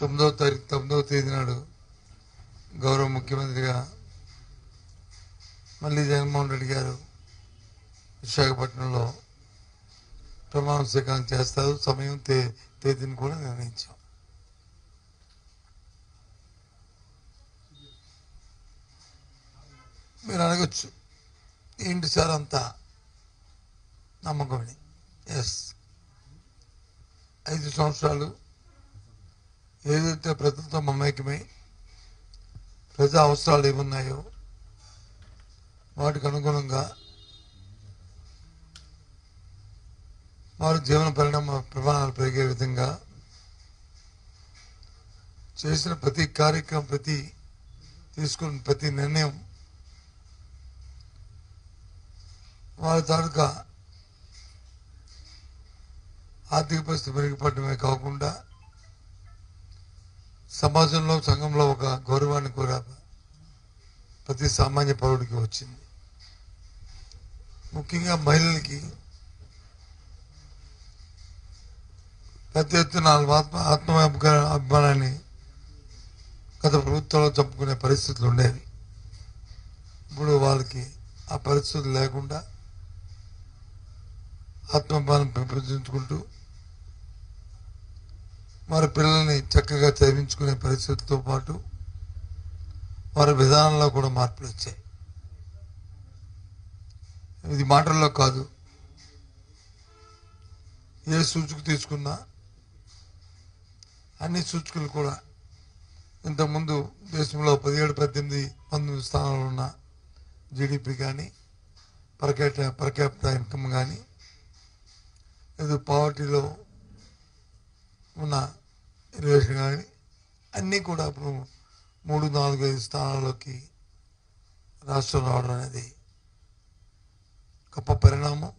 9వ తేదీ నాడు గౌరవ ముఖ్యమంత్రిగా మళ్ళీ జగన్మోహన్ రెడ్డి గారు విశాఖపట్నంలో ప్రమాణ స్వీకారం చేస్తారు. సమయం తేదీని కూడా నిర్ణయించాం. మీరు అడగచ్చు, ఏంటి సార్ అంతా నమ్మకమని. ఎస్, 5 సంవత్సరాలు ఏదైతే ప్రజలతో మమేకమై ప్రజా అవసరాలు ఏమున్నాయో వాటికి అనుగుణంగా వారి జీవన ప్రమాణాలు పెరిగే విధంగా చేసిన ప్రతి కార్యక్రమం, తీసుకున్న ప్రతి నిర్ణయం వారి తాలూకా ఆర్థిక పరిస్థితి మెరుగుపడమే కాకుండా సమాజంలో, సంఘంలో ఒక గౌరవాన్ని కూడా ప్రతి సామాన్య పౌరుడికి వచ్చింది. ముఖ్యంగా మహిళలకి పెద్ద ఎత్తున అభిమానాన్ని గత ప్రభుత్వంలో చంపుకునే పరిస్థితులు ఉండేవి. ఇప్పుడు వాళ్ళకి ఆ పరిస్థితులు లేకుండా ఆత్మాభిమానం పెంపొందించుకుంటూ వారి పిల్లల్ని చక్కగా చదివించుకునే పరిస్థితితో పాటు వారి విధానంలో కూడా మార్పులు వచ్చాయి. ఇది మాటల్లో కాదు, ఏ సూచిక తీసుకున్నా అన్ని సూచికలు కూడా ఇంతకుముందు దేశంలో 17, 18, 19 స్థానాలు ఉన్న జీడిపి కానీ, పర్ క్యాపిటల్ ఇన్కమ్ కానీ, లేదు పావర్టీలో ఉన్న రిలేషన్ కానీ అన్నీ కూడా ఇప్పుడు 3, 4, 5 స్థానాల్లోకి రాష్ట్రం రావడం అనేది గొప్ప పరిణామం.